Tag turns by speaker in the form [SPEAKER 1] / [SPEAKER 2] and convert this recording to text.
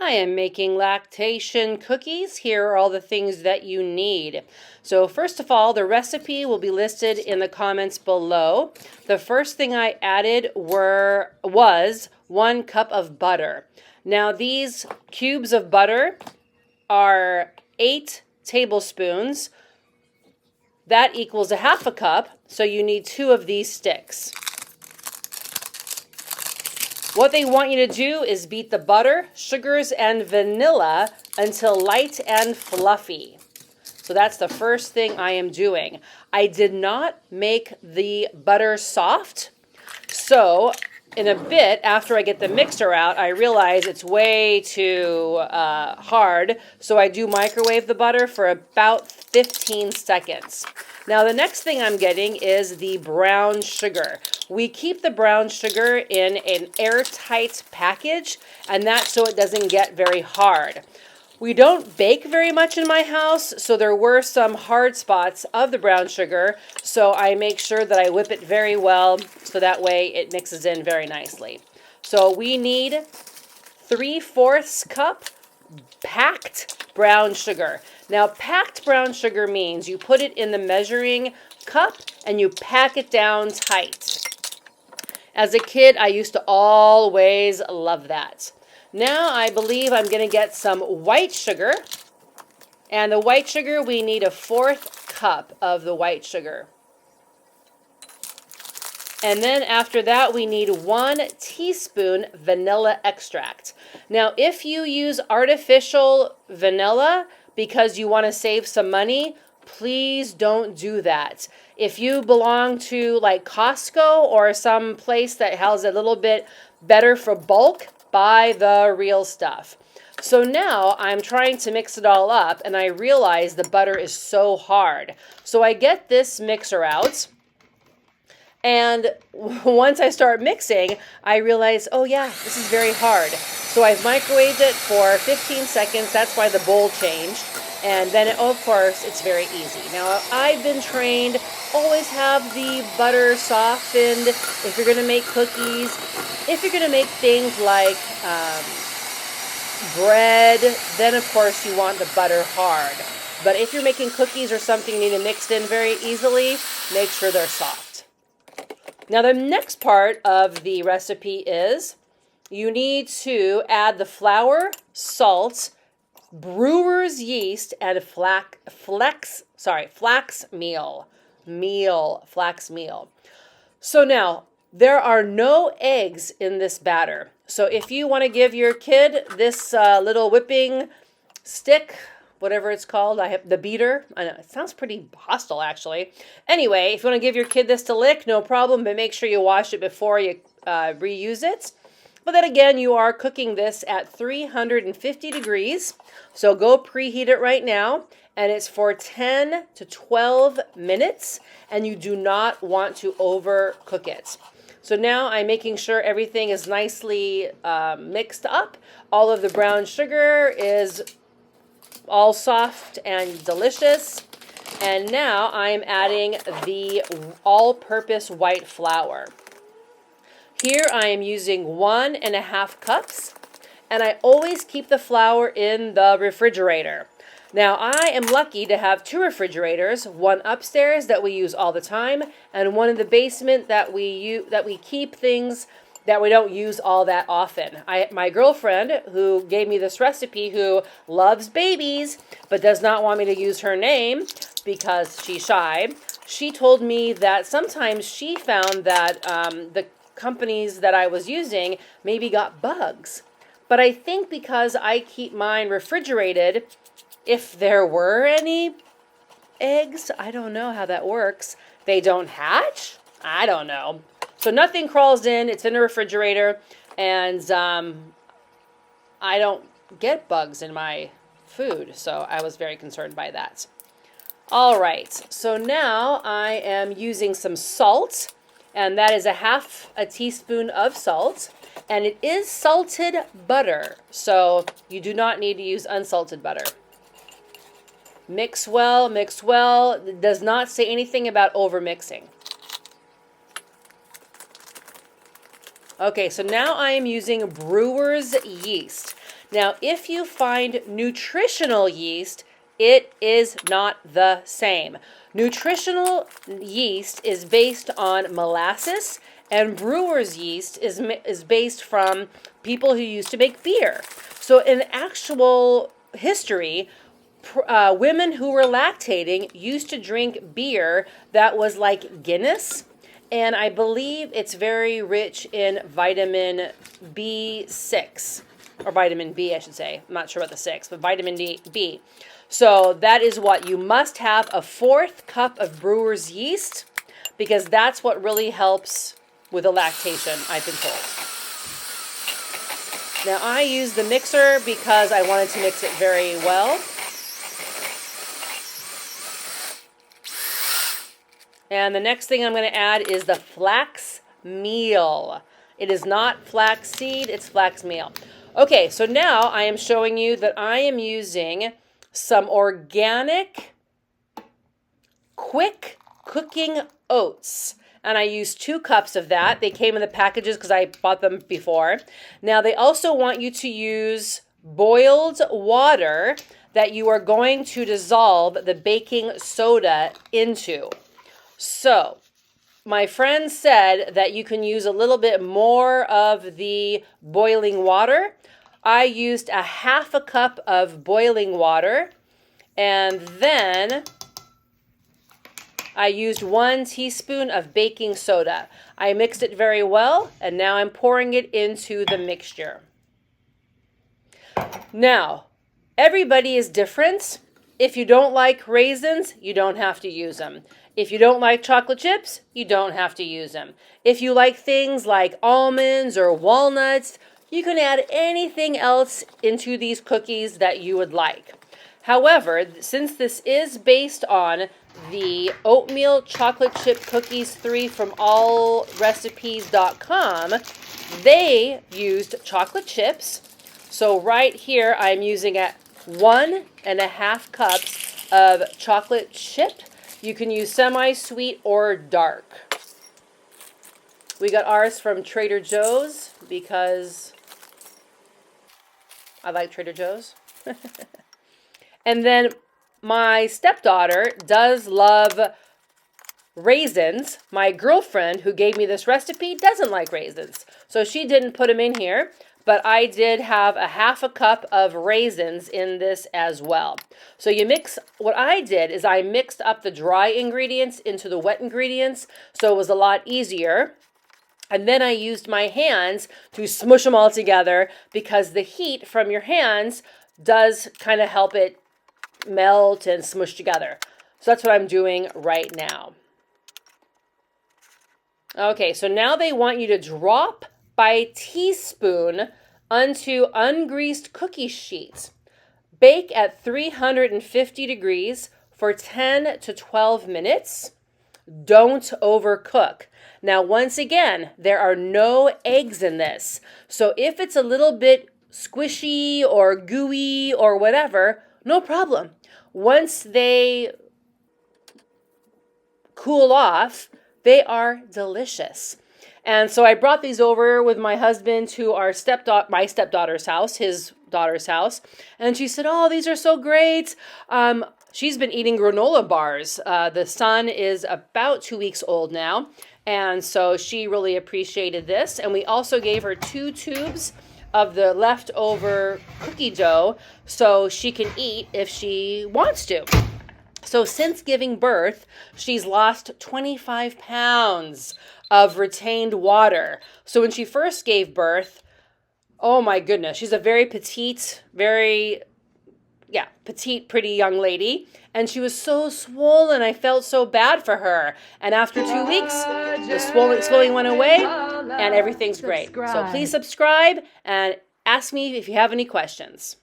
[SPEAKER 1] I am making lactation cookies. Here are all the things that you need. So first of all, the recipe will be listed in the comments below. The first thing I added was 1 cup of butter. Now these cubes of butter are 8 tablespoons. That equals a half a cup, so you need 2 of these sticks. What they want you to do is beat the butter, sugars, and vanilla until light and fluffy. So that's the first thing I am doing. I did not make the butter soft. So in a bit, after I get the mixer out, I realize it's way too hard. So I do microwave the butter for about 15 seconds. Now the next thing I'm getting is the brown sugar. We keep the brown sugar in an airtight package, and that's so it doesn't get very hard. We don't bake very much in my house, so there were some hard spots of the brown sugar, so I make sure that I whip it very well so that way it mixes in very nicely. So we need 3/4 cup packed brown sugar. Now, packed brown sugar means you put it in the measuring cup and you pack it down tight. As a kid, I used to always love that. Now I believe I'm going to get some white sugar. And the white sugar, we need 1/4 cup of the white sugar. And then after that, we need 1 teaspoon vanilla extract. Now, if you use artificial vanilla because you want to save some money, please don't do that. If you belong to like Costco or some place that has a little bit better for bulk, buy the real stuff. So now I'm trying to mix it all up and I realize the butter is so hard. So I get this mixer out. And once I start mixing, I realize, oh yeah, this is very hard. So I've microwaved it for 15 seconds. That's why the bowl changed. And then, of course, it's very easy. Now, I've been trained, always have the butter softened if you're going to make cookies. If you're going to make things like bread, then, of course, you want the butter hard. But if you're making cookies or something you need to mix in very easily, make sure they're soft. Now, the next part of the recipe is you need to add the flour, salt, brewer's yeast, and flax meal. Flax meal. So now, there are no eggs in this batter. So if you want to give your kid this little whipping stick, whatever it's called, I have the beater. I know, it sounds pretty hostile, actually. Anyway, if you want to give your kid this to lick, no problem, but make sure you wash it before you reuse it. But then again, you are cooking this at 350 degrees. So go preheat it right now. And it's for 10 to 12 minutes. And you do not want to overcook it. So now I'm making sure everything is nicely mixed up. All of the brown sugar is all soft and delicious. And now I'm adding the all-purpose white flour. Here I am using 1.5 cups, and I always keep the flour in the refrigerator. Now I am lucky to have 2 refrigerators, one upstairs that we use all the time, and one in the basement that we keep things that we don't use all that often. My girlfriend, who gave me this recipe, who loves babies but does not want me to use her name because she's shy, she told me that sometimes she found that the companies that I was using maybe got bugs. But I think because I keep mine refrigerated, if there were any eggs, I don't know how that works. They don't hatch? I don't know. So nothing crawls in. It's in a refrigerator. And I don't get bugs in my food. So I was very concerned by that. All right. So now I am using some salt. And that is 1/2 teaspoon of salt. And it is salted butter. So you do not need to use unsalted butter. Mix well, mix well. It does not say anything about overmixing. Okay, so now I am using brewer's yeast. Now, if you find nutritional yeast, it is not the same. Nutritional yeast is based on molasses, and brewer's yeast is based from people who used to make beer. So in actual history, women who were lactating used to drink beer that was like Guinness, and I believe it's very rich in vitamin B6, or vitamin B, I should say. I'm not sure about the 6, but vitamin B. So that is what you must have: a 4th cup of brewer's yeast, because that's what really helps with the lactation, I've been told. Now I use the mixer because I wanted to mix it very well. And the next thing I'm going to add is the flax meal. It is not flax seed, it's flax meal. Okay, so now I am showing you that I am using some organic, quick cooking oats. And I used 2 cups of that. They came in the packages because I bought them before. Now they also want you to use boiled water that you are going to dissolve the baking soda into. So, my friend said that you can use a little bit more of the boiling water. I used a 1/2 cup of boiling water, and then I used 1 teaspoon of baking soda. I mixed it very well, and now I'm pouring it into the mixture. Now, everybody is different. If you don't like raisins, you don't have to use them. If you don't like chocolate chips, you don't have to use them. If you like things like almonds or walnuts, you can add anything else into these cookies that you would like. However, since this is based on the oatmeal chocolate chip cookies 3 from allrecipes.com, they used chocolate chips. So right here, I'm using 1.5 cups of chocolate chip. You can use semi-sweet or dark. We got ours from Trader Joe's because I like Trader Joe's. And then my stepdaughter does love raisins. My girlfriend who gave me this recipe doesn't like raisins, so she didn't put them in here. But I did have a 1/2 cup of raisins in this as well. So you mix, what I did is I mixed up the dry ingredients into the wet ingredients, so it was a lot easier. And then I used my hands to smush them all together, because the heat from your hands does kind of help it melt and smush together. So that's what I'm doing right now. Okay, so now they want you to drop by teaspoon onto ungreased cookie sheets. Bake at 350 degrees for 10 to 12 minutes. Don't overcook. Now, once again, there are no eggs in this. So if it's a little bit squishy or gooey or whatever, no problem. Once they cool off, they are delicious. And so I brought these over with my husband to my stepdaughter's house, his daughter's house. And she said, "Oh, these are so great." She's been eating granola bars. The son is about 2 weeks old now. And so she really appreciated this. And we also gave her 2 tubes of the leftover cookie dough so she can eat if she wants to. So since giving birth, she's lost 25 pounds of retained water. So when she first gave birth, oh my goodness, she's a very petite, petite, pretty young lady. And she was so swollen, I felt so bad for her. And after 2 weeks, the swelling went away and everything's great. So please subscribe and ask me if you have any questions.